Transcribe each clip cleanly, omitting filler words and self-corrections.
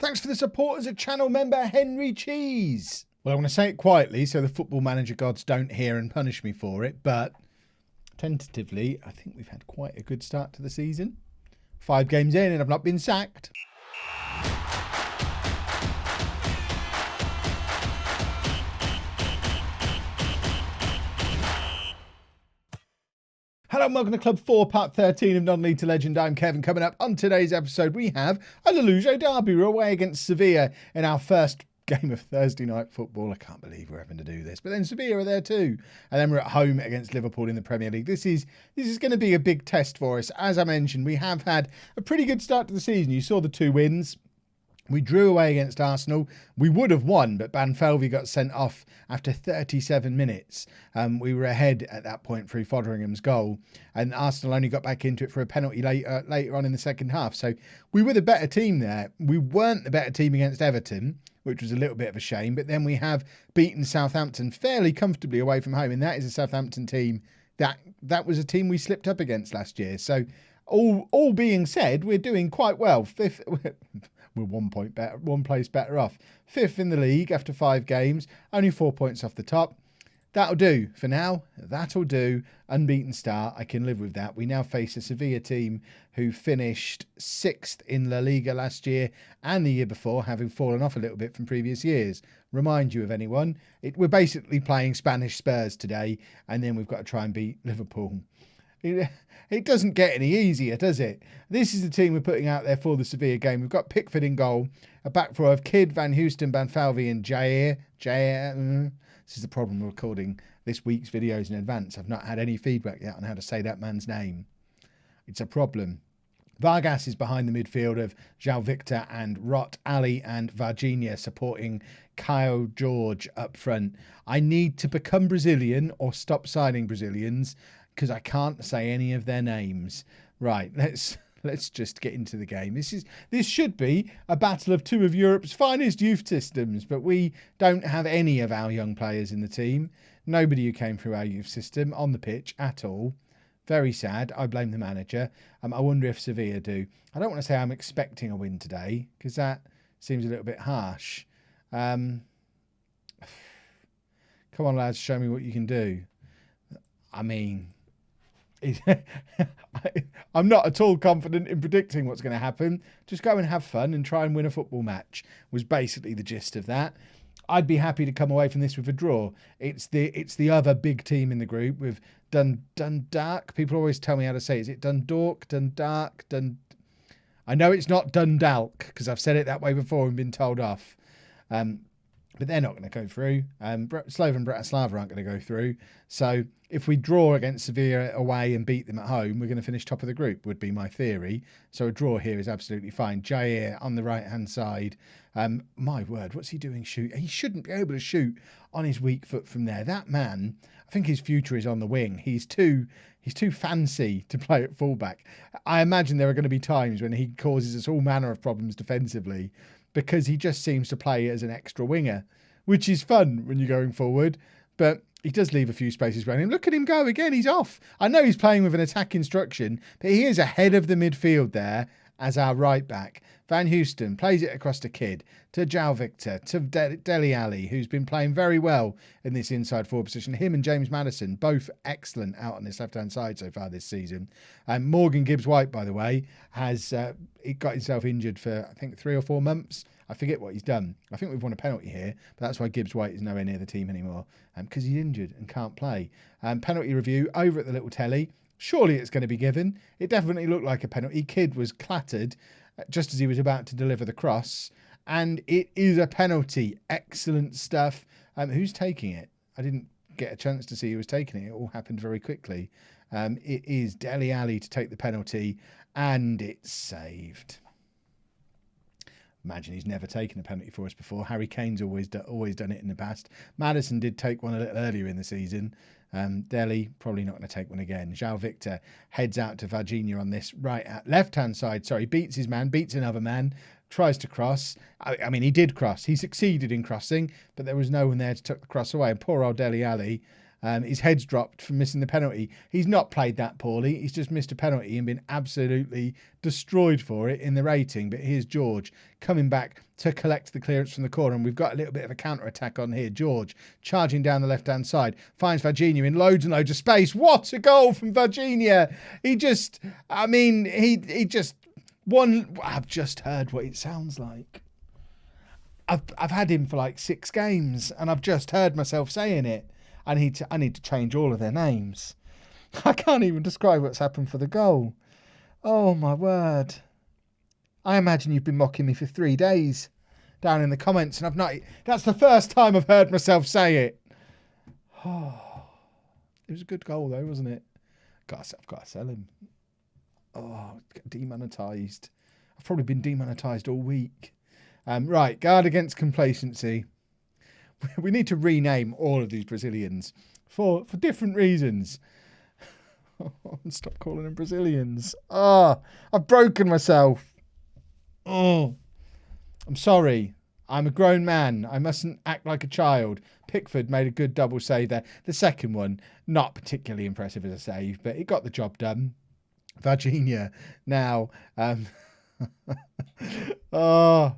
Thanks for the support as a channel member, Henry Cheese. Well, I'm going to say it quietly so the football manager gods don't hear and punish me for it, but tentatively, I think we've had quite a good start to the season. 5 games in and I've not been sacked. Hello and welcome to Club 4, part 13 of Non-League to Legend. I'm Kevin. Coming up on today's episode, we have a LOLLUJO derby. We're away against Sevilla in our first game of Thursday night football. I can't believe we're having to do this. But then Sevilla are there too. And then we're at home against Liverpool in the Premier League. This is going to be a big test for us. As I mentioned, we have had a pretty good start to the season. You saw the 2 wins. We drew away against Arsenal. We would have won, but FM20 got sent off after 37 minutes. We were ahead at that point through Fotheringham's goal, and Arsenal only got back into it for a penalty later on in the second half. So we were the better team there. We weren't the better team against Everton, which was a little bit of a shame. But then we have beaten Southampton fairly comfortably away from home, and that is a Southampton team that was a team we slipped up against last year. So all being said, we're doing quite well. We're 1 point better, 1 place better off. 5th in the league after 5 games, only 4 points off the top. That'll do for now. That'll do. Unbeaten start. I can live with that. We now face a Sevilla team who finished 6th in La Liga last year and the year before, having fallen off a little bit from previous years. Remind you of anyone, we're basically playing Spanish Spurs today, and then we've got to try and beat Liverpool. It doesn't get any easier, does it? This is the team we're putting out there for the Sevilla game. We've got Pickford in goal, a back four of Kidd, Van Houston, FM20 and Jair. This is the problem with recording this week's videos in advance. I've not had any feedback yet on how to say that man's name. It's a problem. Vargas is behind the midfield of João Victor and Rot, Ali and Varginha supporting Kyle George up front. I need to become Brazilian or stop signing Brazilians, because I can't say any of their names. Right, let's just get into the game. This should be a battle of 2 of Europe's finest youth systems, but we don't have any of our young players in the team. Nobody who came through our youth system on the pitch at all. Very sad. I blame the manager. I wonder if Sevilla do. I don't want to say I'm expecting a win today, because that seems a little bit harsh. Come on, lads, show me what you can do. I mean, I'm not at all confident in predicting what's going to happen. Just go and have fun and try and win a football match was basically the gist of that. I'd be happy to come away from this with a draw. It's the other big team in the group with Dundalk. People always tell me how to say it. Is it Dundalk? I know it's not Dundalk because I've said it that way before and been told off. But they're not going to go through. Slovan Bratislava aren't going to go through. So if we draw against Sevilla away and beat them at home, we're going to finish top of the group, would be my theory. So a draw here is absolutely fine. Jair on the right-hand side. My word, what's he doing? He shouldn't be able to shoot on his weak foot from there. That man, I think his future is on the wing. He's too fancy to play at fullback. I imagine there are going to be times when he causes us all manner of problems defensively, because he just seems to play as an extra winger, which is fun when you're going forward, but he does leave a few spaces around him. Look at him go again, he's off. I know he's playing with an attack instruction, but he is ahead of the midfield there as our right back. Van Houston plays it across to Kidd, to João Victor, to Dele Alli, who's been playing very well in this inside forward position. Him and James Maddison, both excellent out on this left-hand side so far this season. Morgan Gibbs-White, by the way, has he got himself injured for, I think, 3 or 4 months. I forget what he's done. I think we've won a penalty here, but that's why Gibbs-White is nowhere near the team anymore, because he's injured and can't play. Penalty review over at the little telly. Surely it's going to be given. It definitely looked like a penalty. Kidd was clattered just as he was about to deliver the cross, and it is a penalty. Excellent stuff. Who's taking it? I didn't get a chance to see who was taking it. It all happened very quickly. It is Dele Alli to take the penalty, and it's saved. Imagine he's never taken a penalty for us before. Harry Kane's always done it in the past. Maddison did take one a little earlier in the season. Dele probably not going to take one again. João Victor heads out to Varginha on this left-hand side. Sorry, beats his man, beats another man, tries to cross. I mean, he did cross. He succeeded in crossing, but there was no one there to tuck the cross away. And poor old Dele Alli His head's dropped from missing the penalty. He's not played that poorly. He's just missed a penalty and been absolutely destroyed for it in the rating. But here's George coming back to collect the clearance from the corner. And we've got a little bit of a counter-attack on here. George charging down the left-hand side. Finds Virginia in loads and loads of space. What a goal from Virginia. He just won. I've just heard what it sounds like. I've had him for like 6 games and I've just heard myself saying it. I need to change all of their names. I can't even describe what's happened for the goal. Oh my word. I imagine you've been mocking me for 3 days down in the comments and I've not. That's the first time I've heard myself say it. Oh, it was a good goal though, wasn't it? I've got to sell him. Oh, demonetised. I've probably been demonetised all week. Right, guard against complacency. We need to rename all of these Brazilians for different reasons. Stop calling them Brazilians. Oh, I've broken myself. Oh, I'm sorry. I'm a grown man. I mustn't act like a child. Pickford made a good double save there. The second one, not particularly impressive as a save, but it got the job done. Virginia now. Oh,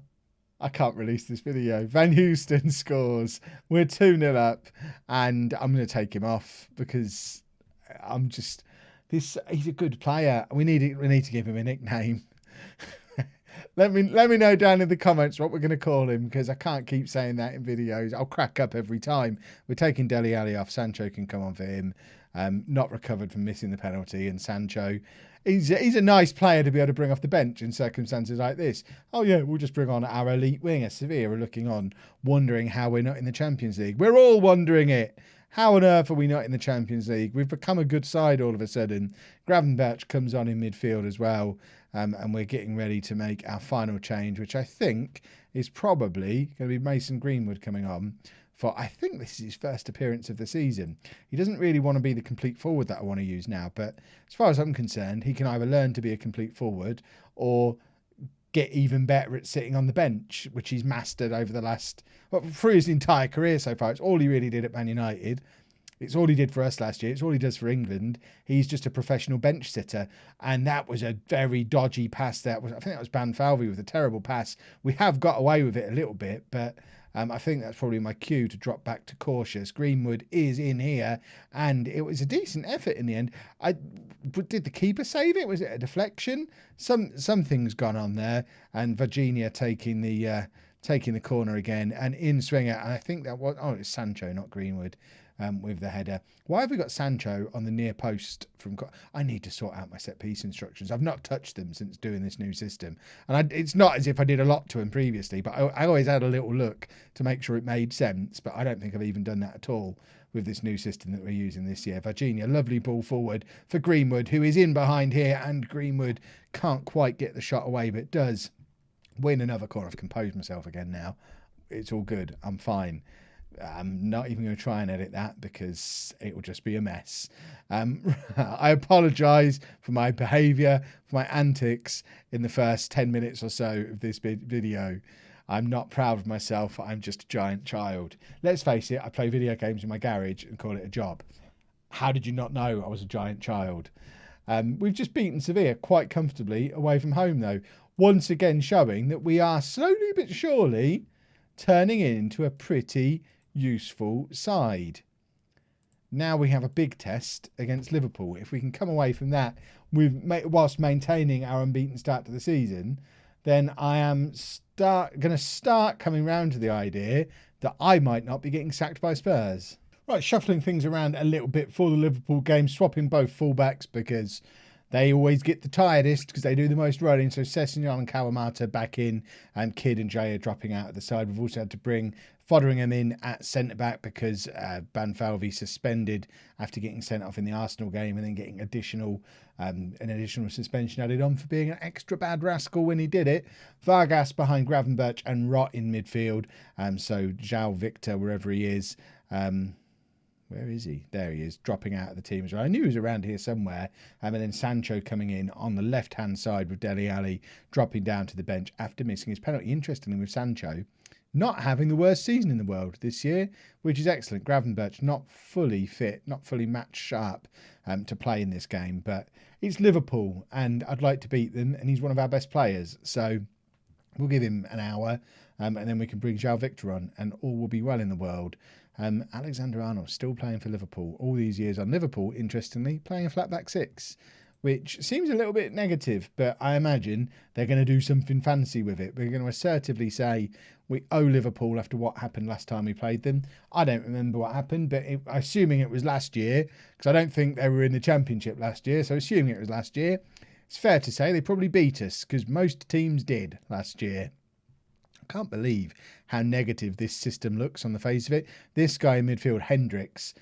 I can't release this video. Van Houston scores. We're 2-0 up and I'm going to take him off because he's a good player. We need to give him a nickname. Let me know down in the comments what we're going to call him because I can't keep saying that in videos. I'll crack up every time. We're taking Dele Alli off. Sancho can come on for him. Not recovered from missing the penalty. And Sancho, he's a nice player to be able to bring off the bench in circumstances like this. Oh yeah, we'll just bring on our elite winger. Sevilla are looking on, wondering how we're not in the Champions League. We're all wondering it. How on earth are we not in the Champions League? We've become a good side all of a sudden. Gravenberch comes on in midfield as well. And we're getting ready to make our final change, which I think is probably going to be Mason Greenwood coming on for, I think this is his first appearance of the season. He doesn't really want to be the complete forward that I want to use now, but as far as I'm concerned, he can either learn to be a complete forward or get even better at sitting on the bench, which he's mastered over the last, through his entire career so far. It's all he really did at Man United. It's all he did for us last year. It's all he does for England. He's just a professional bench sitter. And that was a very dodgy pass. I think that was Banfalvi with a terrible pass. We have got away with it a little bit, but I think that's probably my cue to drop back to cautious. Greenwood is in here, and it was a decent effort in the end. Did the keeper save it? Was it a deflection? Something's gone on there, and Virginia taking the corner again, and in swinger. And I think that was it's Sancho, not Greenwood. With the header. Why have we got Sancho on the near post from... I need to sort out my set-piece instructions. I've not touched them since doing this new system. And it's not as if I did a lot to them previously, but I always had a little look to make sure it made sense. But I don't think I've even done that at all with this new system that we're using this year. Virginia, lovely ball forward for Greenwood, who is in behind here. And Greenwood can't quite get the shot away, but does win another corner. I've composed myself again now. It's all good. I'm fine. I'm not even going to try and edit that because it will just be a mess. I apologise for my behaviour, for my antics in the first 10 minutes or so of this video. I'm not proud of myself. I'm just a giant child. Let's face it, I play video games in my garage and call it a job. How did you not know I was a giant child? We've just beaten Sevilla quite comfortably away from home, though. Once again showing that we are slowly but surely turning into a pretty useful side. Now we have a big test against Liverpool. If we can come away from that whilst maintaining our unbeaten start to the season, then I am going to start coming round to the idea that I might not be getting sacked by Spurs. Right, shuffling things around a little bit for the Liverpool game, swapping both fullbacks because they always get the tiredest because they do the most running. So Sessegnon and Kawamata back in, and Kidd and Jay are dropping out at the side. We've also had to bring Fotheringham in at centre-back because Banfalvi suspended after getting sent off in the Arsenal game and then getting an additional suspension added on for being an extra bad rascal when he did it. Vargas behind Gravenberch and Rott in midfield. So João Victor, wherever he is. Where is he? There he is, dropping out of the team as well. I knew he was around here somewhere. And then Sancho coming in on the left-hand side with Dele Alli dropping down to the bench after missing his penalty. Interestingly, with Sancho, not having the worst season in the world this year, which is excellent. Gravenberch not fully fit, not fully match sharp to play in this game, but it's Liverpool and I'd like to beat them, and he's one of our best players. So we'll give him an hour and then we can bring João Victor on and all will be well in the world. Alexander-Arnold still playing for Liverpool all these years on Liverpool, interestingly, playing a flat back six, which seems a little bit negative, but I imagine they're going to do something fancy with it. We're going to assertively say we owe Liverpool after what happened last time we played them. I don't remember what happened, but assuming it was last year, because I don't think they were in the Championship last year, so assuming it was last year, it's fair to say they probably beat us, because most teams did last year. I can't believe how negative this system looks on the face of it. This guy in midfield, Hendricks,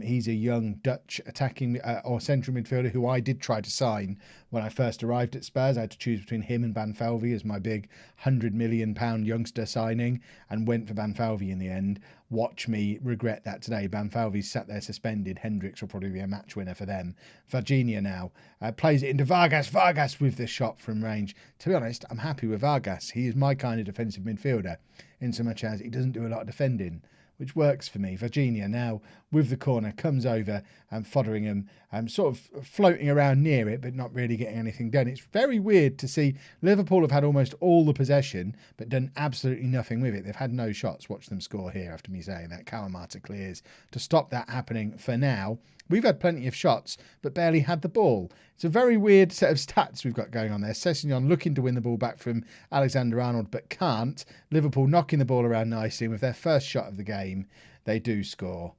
he's a young Dutch attacking or central midfielder who I did try to sign when I first arrived at Spurs. I had to choose between him and Banfelvi as my big £100 million youngster signing and went for Banfelvi in the end. Watch me regret that today. Banfelvi's sat there suspended. Hendricks will probably be a match winner for them. Virginia now plays it into Vargas. Vargas with the shot from range. To be honest, I'm happy with Vargas. He is my kind of defensive midfielder in so much as he doesn't do a lot of defending, which works for me. Virginia now with the corner comes over and Fotheringham sort of floating around near it, but not really getting anything done. It's very weird to see Liverpool have had almost all the possession, but done absolutely nothing with it. They've had no shots. Watch them score here after me saying that. Kawamata clears to stop that happening for now. We've had plenty of shots, but barely had the ball. It's a very weird set of stats we've got going on there. Sessegnon looking to win the ball back from Alexander-Arnold, but can't. Liverpool knocking the ball around nicely. With their first shot of the game, they do score.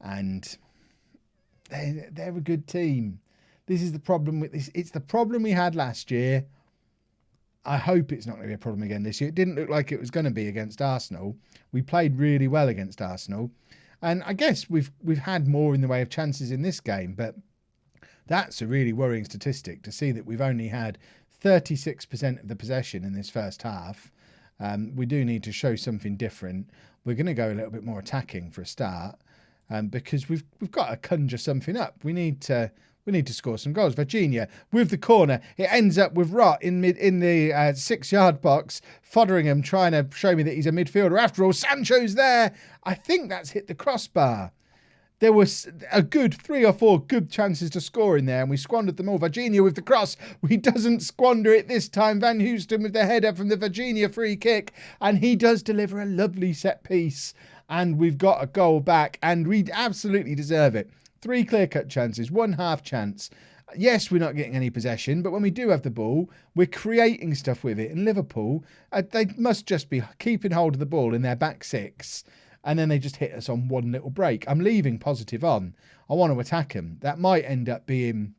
And they're a good team. This is the problem with this. It's the problem we had last year. I hope it's not going to be a problem again this year. It didn't look like it was going to be against Arsenal. We played really well against Arsenal. And I guess we've had more in the way of chances in this game, but that's a really worrying statistic to see that we've only had 36% of the possession in this first half. We do need to show something different. We're going to go a little bit more attacking for a start, because we've got to conjure something up. We need to score some goals. Virginia with the corner. It ends up with Rott in the 6-yard box. Fotheringham trying to show me that he's a midfielder. After all, Sancho's there. I think that's hit the crossbar. There was a good 3 or 4 good chances to score in there, and we squandered them all. Virginia with the cross. He doesn't squander it this time. Van Houston with the header from the Virginia free kick, and he does deliver a lovely set piece. And we've got a goal back, and we absolutely deserve it. 3 clear-cut chances, 1 half chance. Yes, we're not getting any possession, but when we do have the ball, we're creating stuff with it. And Liverpool, they must just be keeping hold of the ball in their back six, and then they just hit us on one little break. I'm leaving positive on. I want to attack them. That might end up being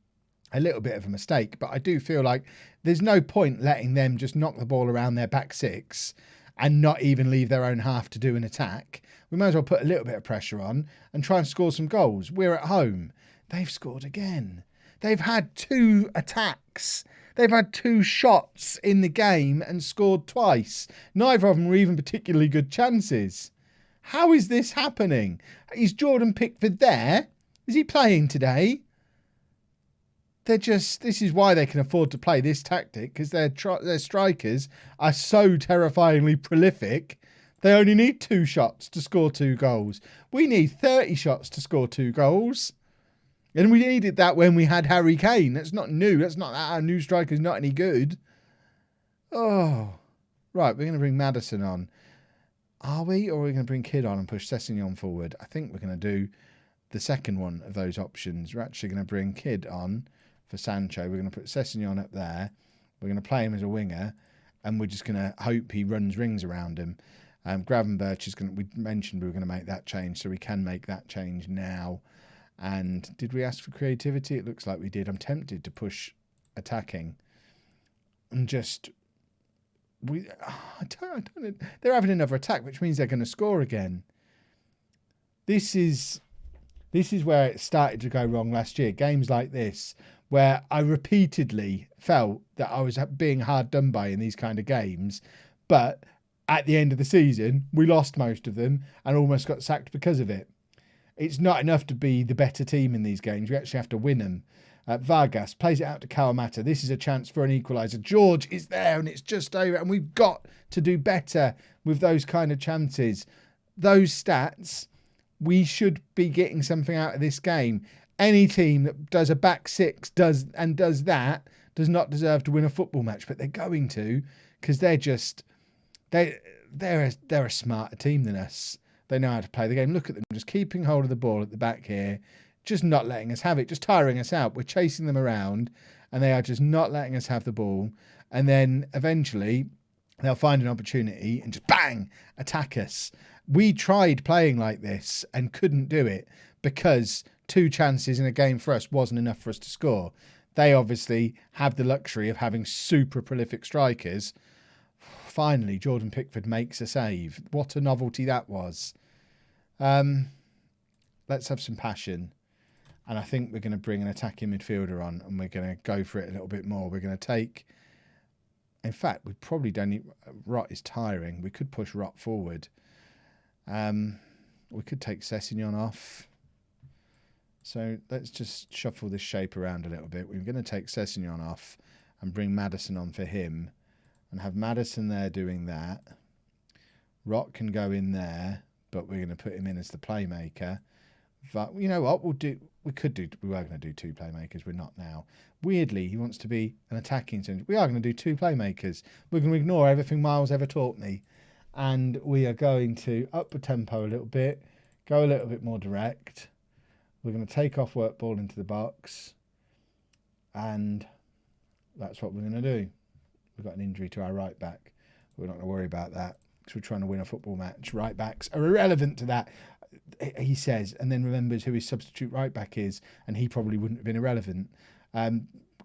a little bit of a mistake, but I do feel like there's no point letting them just knock the ball around their back six and not even leave their own half to do an attack. We might as well put a little bit of pressure on and try and score some goals. We're at home. They've scored again. They've had 2 attacks. They've had 2 shots in the game and scored twice. Neither of them were even particularly good chances. How is this happening? Is Jordan Pickford there? Is he playing today? This is why they can afford to play this tactic, because their strikers are so terrifyingly prolific. They only need 2 shots to score 2 goals. We need 30 shots to score 2 goals. And we needed that when we had Harry Kane. That's not new. That's not that our new striker's not any good. Oh. Right, we're going to bring Maddison on. Are we? Or are we going to bring Kidd on and push Sessegnon forward? I think we're going to do the second one of those options. We're actually going to bring Kidd on for Sancho. We're going to put Sessegnon up there. We're going to play him as a winger. And we're just going to hope he runs rings around him. Gravenberch is going to... We mentioned we were going to make that change, so we can make that change now. And did we ask for creativity? It looks like we did. I'm tempted to push attacking. And just... I don't, they're having another attack, which means they're going to score again. This is where it started to go wrong last year. Games like this, where I repeatedly felt that I was being hard done by in these kind of games. But at the end of the season, we lost most of them and almost got sacked because of it. It's not enough to be the better team in these games. We actually have to win them. Vargas plays it out to Kawamata. This is a chance for an equaliser. George is there and it's just over. And we've got to do better with those kind of chances. Those stats, we should be getting something out of this game. Any team that does a back six does that does not deserve to win a football match, but they're going to, because they're a smarter team than us. They know how to play the game. Look at them, just keeping hold of the ball at the back here, just not letting us have it, just tiring us out. We're chasing them around and they are just not letting us have the ball. And then eventually they'll find an opportunity and just bang, attack us. We tried playing like this and couldn't do it because 2 chances in a game for us wasn't enough for us to score. They obviously have the luxury of having super prolific strikers. Finally, Jordan Pickford makes a save. What a novelty that was. Let's have some passion. And I think we're going to bring an attacking midfielder on and we're going to go for it a little bit more. We're going to take... In fact, we probably don't need... Rott is tiring. We could push Rott forward. We could take Sessegnon off. So let's just shuffle this shape around a little bit. We're going to take Sessegnon off and bring Maddison on for him. And have Maddison there doing that. Rott can go in there, but we're going to put him in as the playmaker. But you know what? We were going to do 2 playmakers. We're not now. Weirdly, he wants to be an attacking centre. We are going to do 2 playmakers. We're going to ignore everything Miles ever taught me. And we are going to up the tempo a little bit, go a little bit more direct. We're going to take off work ball into the box. And that's what we're going to do. We've got an injury to our right back. We're not going to worry about that because we're trying to win a football match. Right backs are irrelevant to that, he says, and then remembers who his substitute right back is, and he probably wouldn't have been irrelevant.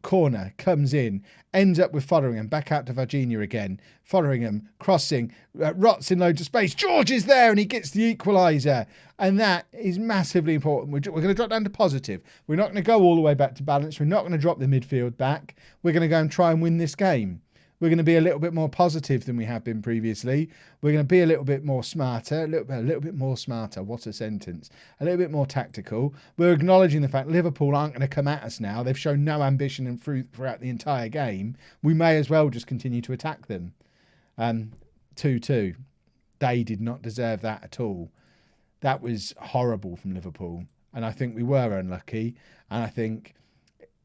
Corner comes in, ends up with Fotheringham, back out to Virginia again. Fotheringham crossing, Rott's in loads of space. George is there and he gets the equaliser. And that is massively important. We're going to drop down to positive. We're not going to go all the way back to balance. We're not going to drop the midfield back. We're going to go and try and win this game. We're going to be a little bit more positive than we have been previously. We're going to be a little bit more smarter, a little bit more smarter. What a sentence. A little bit more tactical. We're acknowledging the fact Liverpool aren't going to come at us now. They've shown no ambition and throughout the entire game. We may as well just continue to attack them. 2-2. They did not deserve that at all. That was horrible from Liverpool. And I think we were unlucky. And I think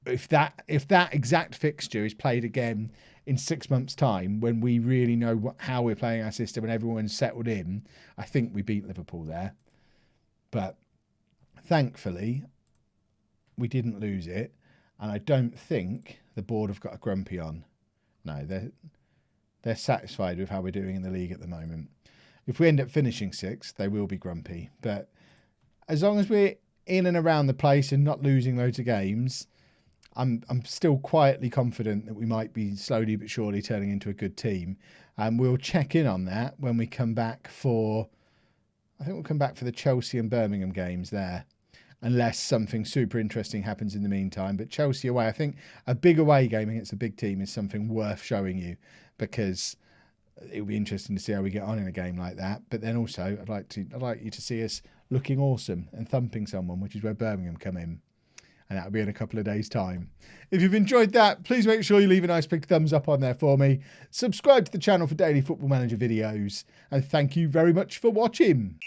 if that exact fixture is played again in 6 months' time, when we really know how we're playing our system and everyone's settled in, I think we beat Liverpool there. But thankfully, we didn't lose it. And I don't think the board have got a grumpy on. No, they're satisfied with how we're doing in the league at the moment. If we end up finishing 6th, they will be grumpy. But as long as we're in and around the place and not losing loads of games, I'm still quietly confident that we might be slowly but surely turning into a good team. And we'll check in on that when we come back for... I think we'll come back for the Chelsea and Birmingham games there, unless something super interesting happens in the meantime. But Chelsea away, I think a big away game against a big team is something worth showing you, because it'll be interesting to see how we get on in a game like that. But then also, I'd like you to see us looking awesome and thumping someone, which is where Birmingham come in. And that'll be in a couple of days' time. If you've enjoyed that, please make sure you leave a nice big thumbs up on there for me. Subscribe to the channel for daily Football Manager videos. And thank you very much for watching.